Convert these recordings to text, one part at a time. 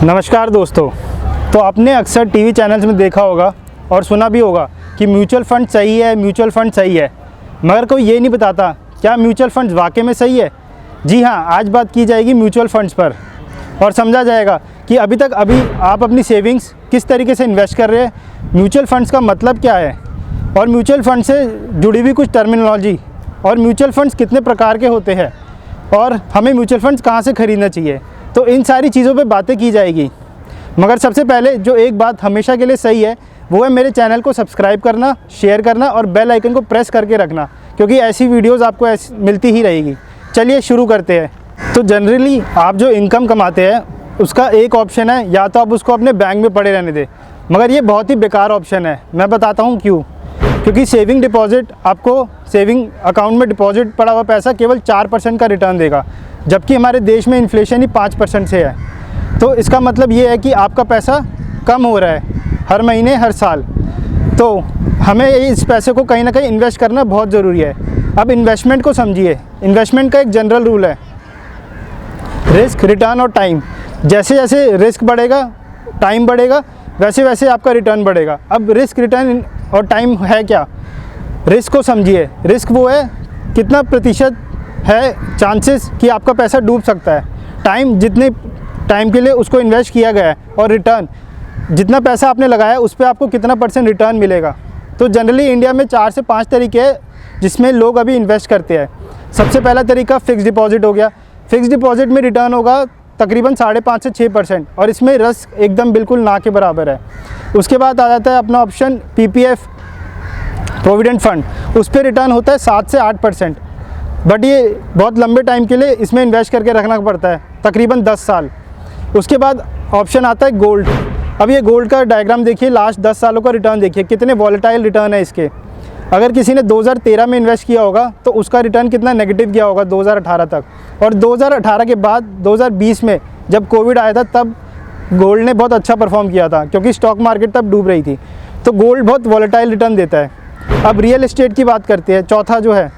नमस्कार दोस्तों। तो आपने अक्सर टीवी चैनल्स में देखा होगा और सुना भी होगा कि म्यूचुअल फ़ंड सही है, म्यूचुअल फ़ंड सही है, मगर कोई ये नहीं बताता क्या म्यूचुअल फ़ंड्स वाकई में सही है। जी हाँ, आज बात की जाएगी म्यूचुअल फ़ंड्स पर और समझा जाएगा कि अभी आप अपनी सेविंग्स किस तरीके से इन्वेस्ट कर रहे हैं, म्यूचुअल फ़ंड्स का मतलब क्या है और म्यूचुअल फ़ंड से जुड़ी हुई कुछ टर्मिनोलॉजी और म्यूचुअल फ़ंड्स कितने प्रकार के होते हैं और हमें म्यूचुअल फ़ंड्स कहाँ से ख़रीदना चाहिए। तो इन सारी चीज़ों पे बातें की जाएगी। मगर सबसे पहले जो एक बात हमेशा के लिए सही है वो है मेरे चैनल को सब्सक्राइब करना, शेयर करना और बेल आइकन को प्रेस करके रखना, क्योंकि ऐसी वीडियोस आपको मिलती ही रहेगी। चलिए शुरू करते हैं। तो जनरली आप जो इनकम कमाते हैं उसका एक ऑप्शन है या तो आप उसको अपने बैंक में पड़े रहने दें, मगर ये बहुत ही बेकार ऑप्शन है। मैं बताता हूँ क्यों। क्योंकि सेविंग डिपॉजिट आपको सेविंग अकाउंट में डिपॉजिट पड़ा हुआ पैसा केवल 4% का रिटर्न देगा, जबकि हमारे देश में इन्फ्लेशन ही 5% से है। तो इसका मतलब ये है कि आपका पैसा कम हो रहा है हर महीने हर साल। तो हमें इस पैसे को कहीं ना कहीं इन्वेस्ट करना बहुत ज़रूरी है। अब इन्वेस्टमेंट को समझिए। इन्वेस्टमेंट का एक जनरल रूल है, रिस्क, रिटर्न और टाइम। जैसे जैसे रिस्क बढ़ेगा, टाइम बढ़ेगा, वैसे वैसे आपका रिटर्न बढ़ेगा। अब रिस्क, रिटर्न और टाइम है क्या? रिस्क को समझिए। रिस्क वो है कितना प्रतिशत है चांसेस कि आपका पैसा डूब सकता है, टाइम जितने टाइम के लिए उसको इन्वेस्ट किया गया है, और रिटर्न जितना पैसा आपने लगाया उस पर आपको कितना % रिटर्न मिलेगा। तो जनरली इंडिया में 4 से 5 तरीके हैं जिसमें लोग अभी इन्वेस्ट करते हैं। सबसे पहला तरीका फ़िक्स डिपॉजिट हो गया। फ़िक्स डिपॉजिट में रिटर्न होगा तकरीबन 5.5 से 6% और इसमें रिस्क एकदम बिल्कुल ना के बराबर है। उसके बाद आ जाता है अपना ऑप्शन PPF, प्रोविडेंट फंड। उस पर रिटर्न होता है 7 से 8%, बट ये बहुत लंबे टाइम के लिए इसमें इन्वेस्ट करके रखना पड़ता है, तकरीबन 10 साल। उसके बाद ऑप्शन आता है गोल्ड। अब ये गोल्ड का डायग्राम देखिए, लास्ट 10 सालों का रिटर्न देखिए, कितने वॉलेटाइल रिटर्न है इसके। अगर किसी ने 2013 में इन्वेस्ट किया होगा तो उसका रिटर्न कितना नेगेटिव गया होगा 2018 तक, और 2018 के बाद 2020 में जब कोविड आया था तब गोल्ड ने बहुत अच्छा परफॉर्म किया था, क्योंकि स्टॉक मार्केट तब डूब रही थी। तो गोल्ड बहुत वॉलेटाइल रिटर्न देता है। अब रियल एस्टेट की बात करते हैं, चौथा जो है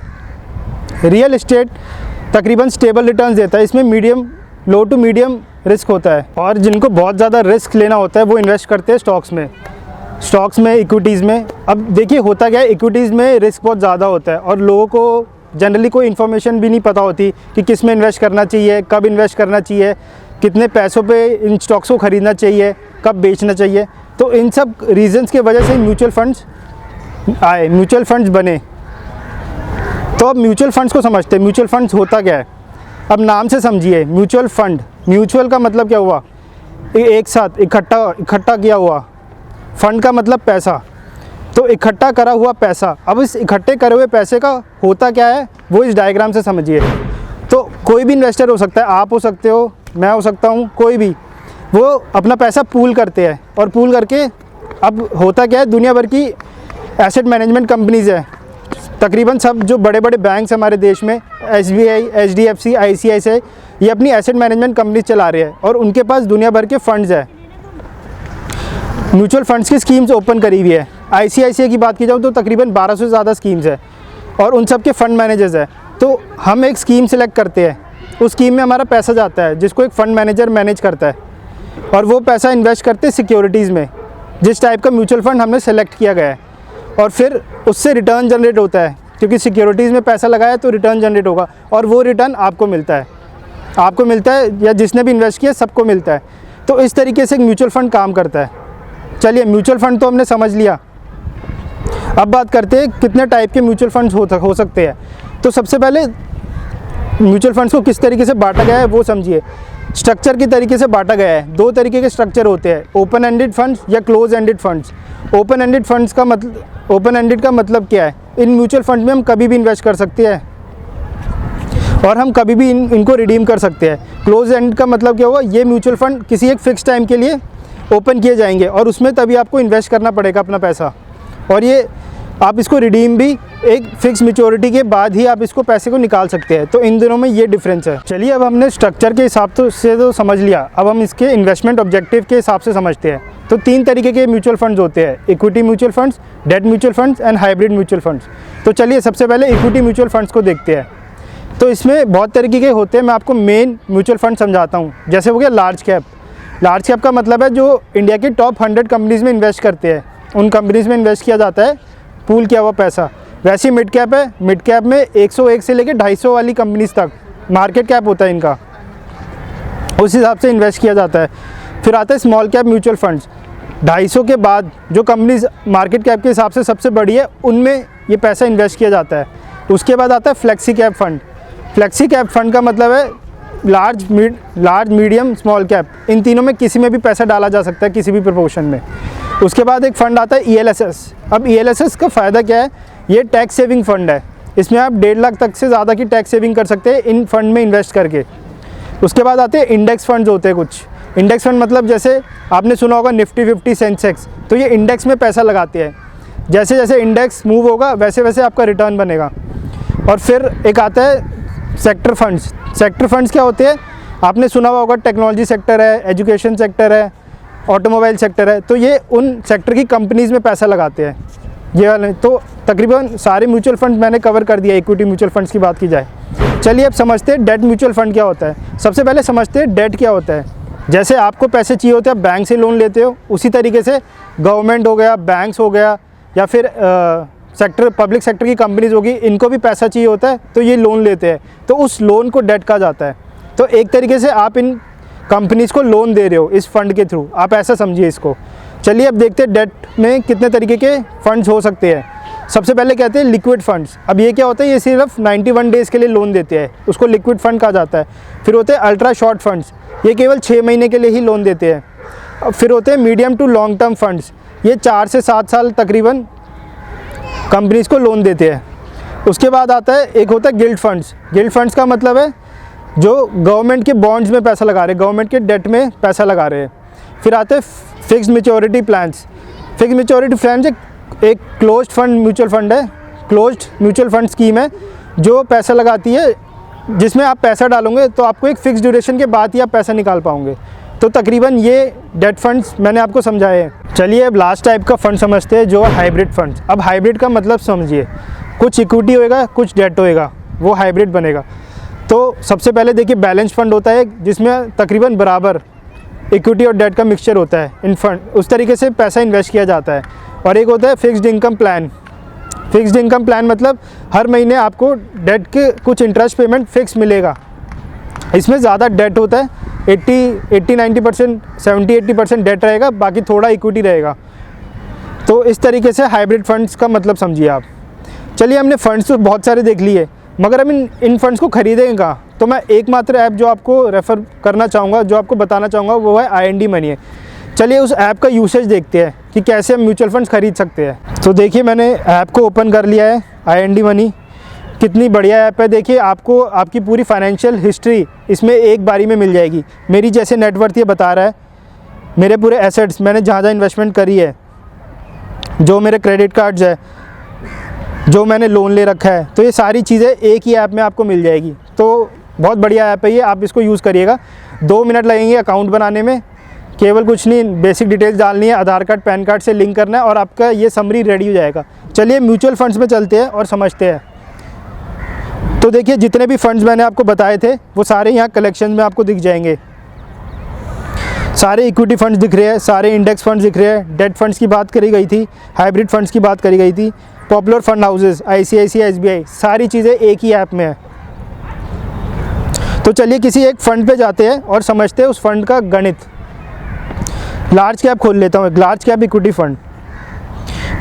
रियल एस्टेट, तकरीबन स्टेबल रिटर्न्स देता है। इसमें लो टू मीडियम रिस्क होता है, और जिनको बहुत ज़्यादा रिस्क लेना होता है वो इन्वेस्ट करते हैं स्टॉक्स में, इक्विटीज़ में। अब देखिए होता क्या है, इक्विटीज़ में रिस्क बहुत ज़्यादा होता है और लोगों को जनरली कोई इन्फॉर्मेशन भी नहीं पता होती कि किस में इन्वेस्ट करना चाहिए, कब इन्वेस्ट करना चाहिए, कितने पैसों पे इन स्टॉक्स को ख़रीदना चाहिए, कब बेचना चाहिए। तो इन सब रीजंस की वजह से म्यूचुअल फंड्स बने। तो अब म्यूचुअल फंड्स को समझते हैं। म्यूचुअल फंड्स होता क्या है, अब नाम से समझिए। म्यूचुअल फंड, म्यूचुअल का मतलब क्या हुआ, एक साथ इकट्ठा किया हुआ, फंड का मतलब पैसा, तो इकट्ठा करा हुआ पैसा। अब इस इकट्ठे करे हुए पैसे का होता क्या है वो इस डायग्राम से समझिए। तो कोई भी इन्वेस्टर हो सकता है, आप हो सकते हो, मैं हो सकता हूँ, कोई भी, वो अपना पैसा पूल करते हैं और पूल करके अब होता क्या है, दुनिया भर की एसेट मैनेजमेंट कंपनीज़ है, तकरीबन सब जो बड़े बड़े बैंक्स हमारे देश में, SBI, HDFC, ICICI, ये अपनी एसेट मैनेजमेंट कंपनी चला रहे हैं और उनके पास दुनिया भर के फंड्स है। म्यूचुअल फंड्स की स्कीम्स ओपन करी हुई है। ICICI की बात की जाऊँ तो तकरीबन 1200 से ज़्यादा स्कीम्स है और उन सब के फंड मैनेजर्स है। तो हम एक स्कीम सेलेक्ट करते हैं, उस स्कीम में हमारा पैसा जाता है जिसको एक फ़ंड मैनेजर मैनेज करता है, और वो पैसा इन्वेस्ट करते हैं सिक्योरिटीज़ में, जिस टाइप का म्यूचुअल फंड हमने सेलेक्ट किया गया है, और फिर उससे रिटर्न जनरेट होता है, क्योंकि सिक्योरिटीज़ में पैसा लगाया तो रिटर्न जनरेट होगा और वो रिटर्न आपको मिलता है या जिसने भी इन्वेस्ट किया सबको मिलता है। तो इस तरीके से एक म्यूचुअल फ़ंड काम करता है। चलिए, म्यूचुअल फ़ंड तो हमने समझ लिया। अब बात करते हैं कितने टाइप के म्यूचुअल फंड्स हो सकते हैं। तो सबसे पहले म्यूचुअल फंड्स को किस तरीके से बांटा गया है वो समझिए। स्ट्रक्चर की तरीके से बांटा गया है। 2 तरीके के स्ट्रक्चर होते हैं, ओपन एंडेड फंड्स या close ended funds. Open ended का मतलब क्या है, इन म्यूचुअल फंड में हम कभी भी इन्वेस्ट कर सकते हैं और हम कभी भी इनको रिडीम कर सकते हैं। क्लोज एंड का मतलब क्या हुआ, ये म्यूचुअल फंड किसी एक फ़िक्स टाइम के लिए ओपन किए जाएंगे और उसमें तभी आपको इन्वेस्ट करना पड़ेगा अपना पैसा, और ये आप इसको रिडीम भी एक फ़िक्स मैच्योरिटी के बाद ही आप इसको पैसे को निकाल सकते हैं। तो इन दोनों में ये डिफरेंस है। चलिए, अब हमने स्ट्रक्चर के हिसाब से तो समझ लिया, अब हम इसके इन्वेस्टमेंट ऑब्जेक्टिव के हिसाब से समझते हैं। तो 3 तरीके के म्यूचुअल फंड्स होते हैं, equity mutual funds, debt mutual funds and hybrid mutual funds. तो चलिए सबसे पहले इक्विटी म्यूचुअल फंड्स को देखते हैं। तो इसमें बहुत तरीके के होते हैं, मैं आपको मेन म्यूचुअल फंड समझाता हूँ। जैसे हो गया लार्ज कैप। लार्ज कैप का मतलब है जो इंडिया की टॉप 100 कंपनीज़ में इन्वेस्ट करते हैं, उन कंपनीज़ में इन्वेस्ट किया जाता है पूल किया हुआ पैसा। वैसे मिड कैप है, मिड कैप में 101 से लेकर 250 वाली कंपनीज़ तक मार्केट कैप होता है इनका, उस हिसाब से इन्वेस्ट किया जाता है। फिर आता है स्मॉल कैप म्यूचुअल फंड्स, 250 के बाद जो कंपनीज मार्केट कैप के हिसाब से सबसे बड़ी है उनमें ये पैसा इन्वेस्ट किया जाता है। उसके बाद आता है flexi cap fund. Flexi cap fund का मतलब है लार्ज, मीडियम, स्मॉल कैप, इन तीनों में किसी में भी पैसा डाला जा सकता है किसी भी प्रोपोर्शन में। उसके बाद एक फ़ंड आता है ELSS। अब ELSS का फ़ायदा क्या है, ये टैक्स सेविंग फ़ंड है, इसमें आप 1.5 लाख तक से ज़्यादा की टैक्स सेविंग कर सकते हैं इन फंड में इन्वेस्ट करके। उसके बाद आते हैं इंडेक्स फंड्स होते हैं कुछ। इंडेक्स फंड मतलब जैसे आपने सुना होगा निफ्टी 50 सेंसेक्स, तो ये इंडेक्स में पैसा लगाते हैं, जैसे जैसे इंडेक्स मूव होगा वैसे वैसे आपका रिटर्न बनेगा। और फिर एक आता है सेक्टर फंड्स। सेक्टर फंड्स क्या होते हैं, आपने सुना हुआ होगा टेक्नोलॉजी सेक्टर है, एजुकेशन सेक्टर है, ऑटोमोबाइल सेक्टर है, तो ये उन सेक्टर की कंपनीज़ में पैसा लगाते हैं ये वाले। तो तकरीबन सारे म्यूचुअल फंड मैंने कवर कर दिया, इक्विटी म्यूचुअल फंड्स की बात की जाए। चलिए अब समझते हैं डेट म्यूचुअल फंड क्या होता है। सबसे पहले समझते हैं डेट क्या होता है। जैसे आपको पैसे चाहिए होते हैं, बैंक से लोन लेते हो, उसी तरीके से गवर्नमेंट हो गया, बैंक्स हो गया, या फिर पब्लिक सेक्टर की कंपनीज होगी, इनको भी पैसा चाहिए होता है तो ये लोन लेते हैं, तो उस लोन को डेट कहा जाता है। तो एक तरीके से आप इन कंपनीज़ को लोन दे रहे हो इस फंड के थ्रू, आप ऐसा समझिए इसको। चलिए अब देखते हैं डेट में कितने तरीके के फंड्स हो सकते हैं। सबसे पहले कहते हैं लिक्विड फंड्स। अब ये क्या होता है, ये सिर्फ 91 डेज़ के लिए लोन देते हैं, उसको लिक्विड फंड कहा जाता है। फिर होते हैं अल्ट्रा शॉर्ट फंड्स, ये केवल 6 महीने के लिए ही लोन देते हैं। अब फिर होते हैं medium to long term funds, ये 4 से 7 साल तकरीबन कंपनीज़ को लोन देते हैं। उसके बाद आता है एक होता है गिल्ड फंड्स। गिल्ड फंड्स का मतलब है जो गवर्नमेंट के बॉन्ड्स में पैसा लगा रहे हैं, गवर्नमेंट के डेट में पैसा लगा रहे हैं। फिर आते हैं fixed maturity plans. Fixed maturity plans एक क्लोज्ड फंड म्यूचुअल फंड है, क्लोज्ड म्यूचुअल फंड स्कीम है जो पैसा लगाती है, जिसमें आप पैसा डालोगे तो आपको एक फ़िक्स ड्यूरेशन के बाद ही आप पैसा निकाल पाओगे। तो तकरीबन ये डेट फंड्स मैंने आपको समझाए हैं। चलिए अब लास्ट टाइप का फ़ंड समझते हैं जो है हाइब्रिड फंड्स। अब हाइब्रिड का मतलब समझिए, कुछ इक्विटी होएगा कुछ डेट होएगा, वो हाइब्रिड बनेगा। तो सबसे पहले देखिए बैलेंस फंड होता है जिसमें तकरीबन बराबर इक्विटी और डेट का मिक्सचर होता है इन फंड, उस तरीके से पैसा इन्वेस्ट किया जाता है। और एक होता है fixed income plan. Fixed income plan मतलब हर महीने आपको डेट के कुछ इंटरेस्ट पेमेंट फिक्स मिलेगा। इसमें ज़्यादा डेट होता है, 80-90%, 70-80% डेट रहेगा, बाकी थोड़ा इक्विटी रहेगा। तो इस तरीके से हाइब्रिड फंड्स का मतलब समझिए आप। चलिए हमने फंड्स तो बहुत सारे देख लिए, मगर हम इन फंड्स को खरीदेंगे कहाँ? तो मैं एकमात्र ऐप जो आपको रेफ़र करना चाहूँगा, जो आपको बताना चाहूँगा, वो है IND मनी है। चलिए उस ऐप का यूसेज देखते हैं कि कैसे हम म्यूचुअल फंड्स खरीद सकते हैं। तो देखिए मैंने ऐप को ओपन कर लिया है, IND मनी। कितनी बढ़िया ऐप है, देखिए आपको आपकी पूरी फाइनेंशियल हिस्ट्री इसमें एक बारी में मिल जाएगी। मेरी जैसे नेटवर्थ ये बता रहा है, मेरे पूरे एसेट्स, मैंने जहाँ जहाँ इन्वेस्टमेंट करी है, जो मेरे क्रेडिट कार्ड्स है, जो मैंने लोन ले रखा है, तो ये सारी चीज़ें एक ही ऐप में आपको मिल जाएगी। तो बहुत बढ़िया ऐप है ये, आप इसको यूज़ करिएगा। 2 मिनट लगेंगे अकाउंट बनाने में, केवल कुछ नहीं, बेसिक डिटेल्स डालनी है, आधार कार्ड पैन कार्ड से लिंक करना है और आपका ये समरी रेडी हो जाएगा। चलिए म्यूचुअल फंड्स में चलते हैं और समझते हैं। तो देखिए जितने भी फंड्स मैंने आपको बताए थे वो सारे यहाँ कलेक्शन में आपको दिख जाएंगे। सारे इक्विटी फंड्स दिख रहे हैं, सारे इंडेक्स फंड्स दिख रहे हैं, डेट फंड्स की बात करी गई थी, हाइब्रिड फंड्स की बात करी गई थी, popular fund houses, ICICI, SBI, सारी चीज़ें एक ही ऐप में है। तो चलिए किसी एक फ़ंड पे जाते हैं और समझते हैं उस फंड का गणित। लार्ज कैप खोल लेता हूँ, लार्ज कैप इक्विटी फ़ंड।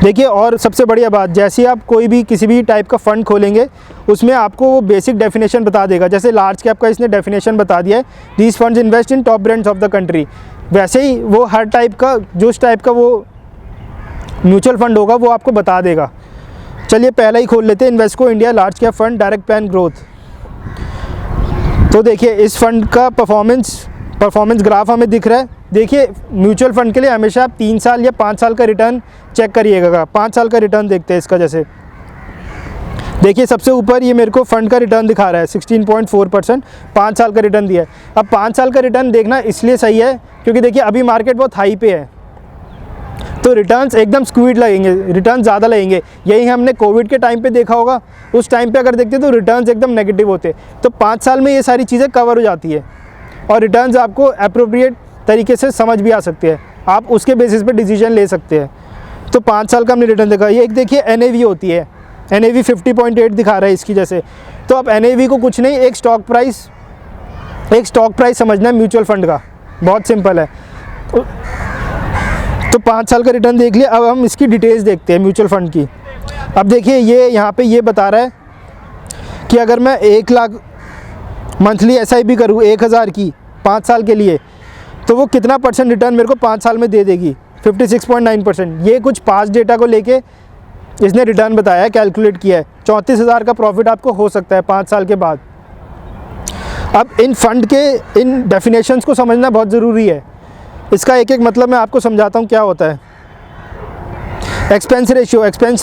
देखिए और सबसे बढ़िया बात, जैसे आप कोई भी किसी भी टाइप का फ़ंड खोलेंगे उसमें आपको वो बेसिक डेफिनेशन बता देगा। जैसे लार्ज कैप का इसने डेफिनेशन बता दिया है, these funds invest in top brands of the country, वैसे ही वो हर टाइप का, जो उस टाइप का वो म्यूचुअल फंड होगा वो आपको बता देगा। चलिए पहला ही खोल लेते हैं, Invesco India large cap fund direct plan growth. तो देखिए इस फंड का परफॉर्मेंस ग्राफ हमें दिख रहा है। देखिए म्यूचुअल फंड के लिए हमेशा आप 3 साल या 5 साल का रिटर्न चेक करिएगा। 5 साल का रिटर्न देखते हैं इसका। जैसे देखिए सबसे ऊपर ये मेरे को फंड का रिटर्न दिखा रहा है 16.4%, 5 साल का रिटर्न दिया है। अब 5 साल का रिटर्न देखना इसलिए सही है क्योंकि देखिए अभी मार्केट बहुत हाई पे है, तो रिटर्न्स एकदम स्क्वीड लगेंगे, रिटर्न ज़्यादा लगेंगे। यही हमने कोविड के टाइम पे देखा होगा, उस टाइम पे अगर देखते तो रिटर्न्स एकदम नेगेटिव होते। तो 5 साल में ये सारी चीज़ें कवर हो जाती है और रिटर्न्स आपको अप्रोप्रिएट तरीके से समझ भी आ सकती है, आप उसके बेसिस पे डिसीजन ले सकते हैं। तो 5 साल का हमने रिटर्न देखा। ये एक देखिए NAV होती है, NAV 50.8 दिखा रहा है इसकी जैसे। तो अब NAV को कुछ नहीं, एक स्टॉक प्राइस समझना है म्यूचुअल फंड का, बहुत सिंपल है। तो 5 साल का रिटर्न देख लिया। अब हम इसकी डिटेल्स देखते हैं म्यूचुअल फंड की। अब देखिए ये यहाँ पे ये बता रहा है कि अगर मैं 1 लाख मंथली SIP करूँ 1000 की 5 साल के लिए, तो वो कितना % रिटर्न मेरे को 5 साल में दे देगी, 56.9%। ये कुछ पास्ट डेटा को लेके इसने रिटर्न बताया है, कैलकुलेट किया है। 34,000 का प्रॉफिट आपको हो सकता है 5 साल के बाद। अब इन फंड के इन डेफिनेशंस को समझना बहुत ज़रूरी है। इसका एक एक मतलब मैं आपको समझाता हूँ क्या होता है। एक्सपेंस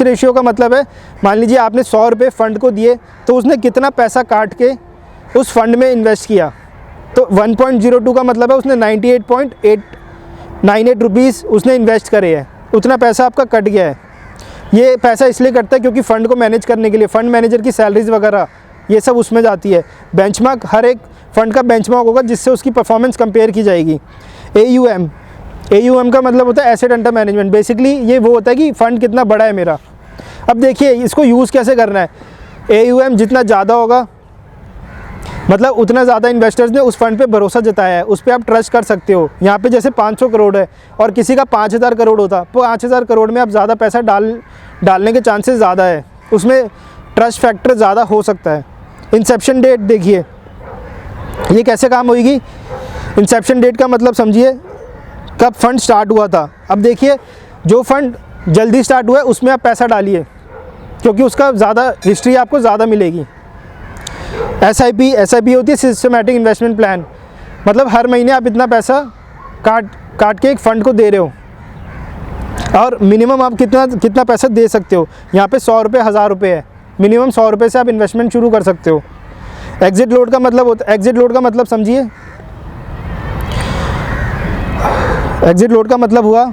रेशियो का मतलब है, मान लीजिए आपने 100 रुपये फ़ंड को दिए, तो उसने कितना पैसा काट के उस फंड में इन्वेस्ट किया। तो 1.02 का मतलब है उसने 98.898 रुपीज़ उसने इन्वेस्ट करे हैं, उतना पैसा आपका कट गया है। ये पैसा इसलिए कटता है क्योंकि फ़ंड को मैनेज करने के लिए फ़ंड मैनेजर की सैलरीज वगैरह ये सब उसमें जाती है। बेंचमार्क, हर एक फ़ंड का बेंचमार्क होगा जिससे उसकी परफॉर्मेंस कंपेयर की जाएगी। AUM का मतलब होता है एसेट अंडर मैनेजमेंट। बेसिकली ये वो होता है कि फ़ंड कितना बड़ा है मेरा। अब देखिए इसको यूज़ कैसे करना है। AUM जितना ज़्यादा होगा, मतलब उतना ज़्यादा इन्वेस्टर्स ने उस फंड पे भरोसा जताया है, उस पर आप ट्रस्ट कर सकते हो। यहाँ पे जैसे 500 करोड़ है और किसी का 5000 करोड़ होता, तो 5000 करोड़ में आप ज़्यादा पैसा डालने के चांसेस ज़्यादा है, उसमें ट्रस्ट फैक्टर ज़्यादा हो सकता है। इंसेप्शन डेट देखिए ये कैसे काम होगी। इंसेप्शन डेट का मतलब समझिए कब फंड स्टार्ट हुआ था। अब देखिए जो फंड जल्दी स्टार्ट हुआ है उसमें आप पैसा डालिए, क्योंकि उसका ज़्यादा हिस्ट्री आपको ज़्यादा मिलेगी। SIP होती है सिस्टमैटिक इन्वेस्टमेंट प्लान, मतलब हर महीने आप इतना पैसा काट के एक फ़ंड को दे रहे हो, और मिनिमम आप कितना पैसा दे सकते हो। यहाँ पे 100 रुपये 1000 रुपये है, मिनिमम 100 रुपये से आप इन्वेस्टमेंट शुरू कर सकते हो। एग्जिट लोड का मतलब समझिए। एग्जिट लोड का मतलब हुआ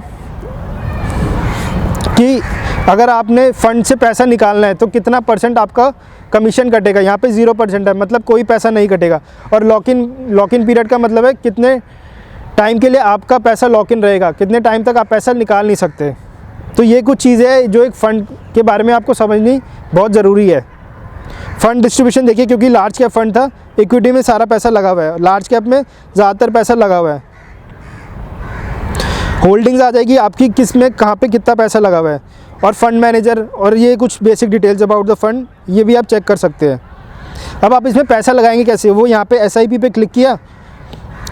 कि अगर आपने फ़ंड से पैसा निकालना है तो कितना % आपका कमीशन कटेगा। यहाँ पे 0% है, मतलब कोई पैसा नहीं कटेगा। और लॉक इन पीरियड का मतलब है कितने टाइम के लिए आपका पैसा लॉक इन रहेगा, कितने टाइम तक आप पैसा निकाल नहीं सकते। तो ये कुछ चीज़ें हैं जो एक फ़ंड के बारे में आपको समझनी बहुत ज़रूरी है। फ़ंड डिस्ट्रीब्यूशन देखिए, क्योंकि लार्ज कैप फंड था, इक्विटी में सारा पैसा लगा हुआ है, लार्ज कैप में ज़्यादातर पैसा लगा हुआ है। होल्डिंग्स आ जाएगी आपकी किस में कहाँ पे कितना पैसा लगा हुआ है, और फंड मैनेजर, और ये कुछ basic details about the fund ये भी आप चेक कर सकते हैं। अब आप इसमें पैसा लगाएंगे कैसे, वो यहाँ पे SIP पे क्लिक किया,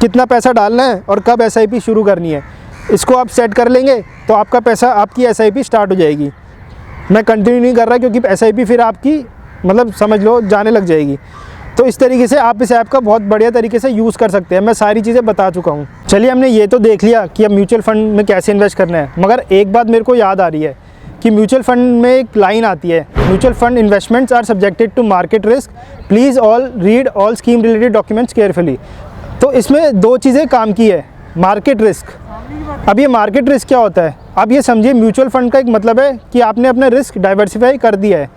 कितना पैसा डालना है और कब SIP शुरू करनी है, इसको आप सेट कर लेंगे तो आपका पैसा, आपकी SIP स्टार्ट हो जाएगी। मैं कंटिन्यू नहीं कर रहा क्योंकि SIP फिर आपकी मतलब समझ लो जाने लग जाएगी। तो इस तरीके से आप इस ऐप का बहुत बढ़िया तरीके से यूज़ कर सकते हैं। मैं सारी चीज़ें बता चुका हूँ। चलिए हमने ये तो देख लिया कि अब म्यूचुअल फंड में कैसे इन्वेस्ट करना है, मगर एक बात मेरे को याद आ रही है कि म्यूचुअल फंड में एक लाइन आती है, mutual fund investments are subjected to market risk, please all read all scheme related documents carefully. तो इसमें 2 चीज़ें काम की है, मार्केट रिस्क। अब ये मार्केट रिस्क क्या होता है, अब ये समझिए म्यूचुअल फंड का एक मतलब है कि आपने अपना रिस्क डाइवर्सिफाई कर दिया है,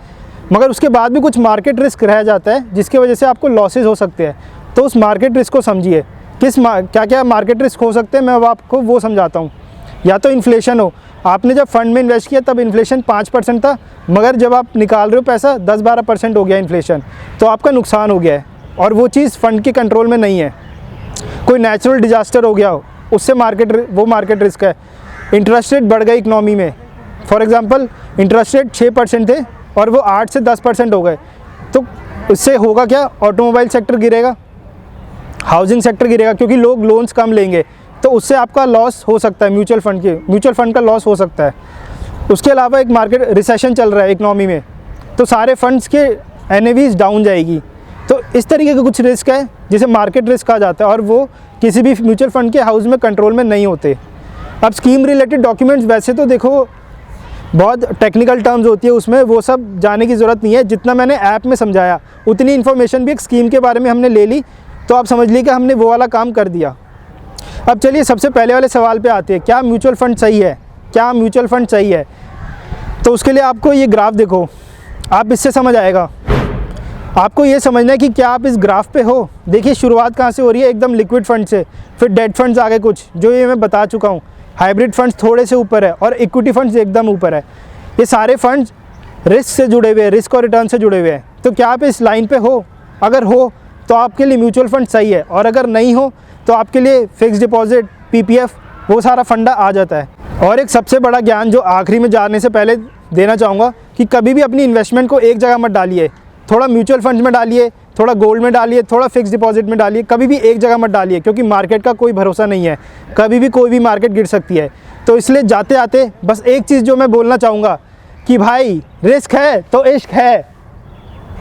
मगर उसके बाद भी कुछ मार्केट रिस्क रह जाता है जिसकी वजह से आपको लॉसेस हो सकते हैं। तो उस मार्केट रिस्क को समझिए, क्या क्या मार्केट रिस्क हो सकते हैं, मैं अब आपको वो समझाता हूँ। या तो इन्फ्लेशन हो, आपने जब फंड में इन्वेस्ट किया तब इन्फ्लेशन 5% था, मगर जब आप निकाल रहे हो पैसा 10-12% हो गया इन्फ्लेशन, तो आपका नुकसान हो गया है, और वो चीज़ फंड के कंट्रोल में नहीं है। कोई नेचुरल डिजास्टर हो गया हो, उससे वो मार्केट रिस्क है। इंटरेस्ट रेट बढ़ गए इकनॉमी में, फॉर एग्जांपल इंटरेस्ट रेट 6% थे और वो 8 से 10% हो गए, तो इससे होगा क्या, ऑटोमोबाइल सेक्टर गिरेगा, हाउसिंग सेक्टर गिरेगा, क्योंकि लोग लोन्स कम लेंगे, तो उससे आपका लॉस हो सकता है। म्यूचुअल फंड का लॉस हो सकता है। उसके अलावा एक मार्केट रिसेशन चल रहा है इकनॉमी में, तो सारे फंड्स के NAVs डाउन जाएगी। तो इस तरीके के कुछ रिस्क है जिसे मार्केट रिस्क कहा जाता है, और वो किसी भी म्यूचुअल फंड के हाउस में कंट्रोल में नहीं होते। अब स्कीम रिलेटेड डॉक्यूमेंट्स वैसे तो देखो बहुत टेक्निकल टर्म्स होती है, उसमें वो सब जाने की ज़रूरत नहीं है। जितना मैंने ऐप में समझाया उतनी इन्फॉर्मेशन भी एक स्कीम के बारे में हमने ले ली, तो आप समझ लीजिए कि हमने वो वाला काम कर दिया। अब चलिए सबसे पहले वाले सवाल पे आते हैं, क्या म्यूचुअल फंड सही है, क्या म्यूचुअल फंड सही है। तो उसके लिए आपको ये ग्राफ देखो, आप इससे समझ आएगा। आपको ये समझना है कि क्या आप इस ग्राफ पे हो। देखिए शुरुआत कहाँ से हो रही है, एकदम लिक्विड फंड से, फिर डेट फंड्स आगे कुछ जो ये मैं बता चुका हूँ, हाइब्रिड फंड्स थोड़े से ऊपर है और इक्विटी फंड्स एकदम ऊपर है। ये सारे फंड्स रिस्क से जुड़े हुए हैं, रिस्क और रिटर्न से जुड़े हुए हैं। तो क्या आप इस लाइन पे हो? अगर हो तो आपके लिए म्यूचुअल फंड सही है, और अगर नहीं हो तो आपके लिए फिक्स डिपॉजिट, पीपीएफ, वो सारा फंडा आ जाता है। और एक सबसे बड़ा ज्ञान जो आखिरी में जाने से पहले देना चाहूँगा कि कभी भी अपनी इन्वेस्टमेंट को एक जगह मत डालिए। थोड़ा म्यूचुअल फंड में डालिए, थोड़ा गोल्ड में डालिए, थोड़ा फिक्स डिपॉजिट में डालिए, कभी भी एक जगह मत डालिए, क्योंकि मार्केट का कोई भरोसा नहीं है, कभी भी कोई भी मार्केट गिर सकती है। तो इसलिए जाते आते बस एक चीज़ जो मैं बोलना चाहूँगा कि भाई रिस्क है तो इश्क है।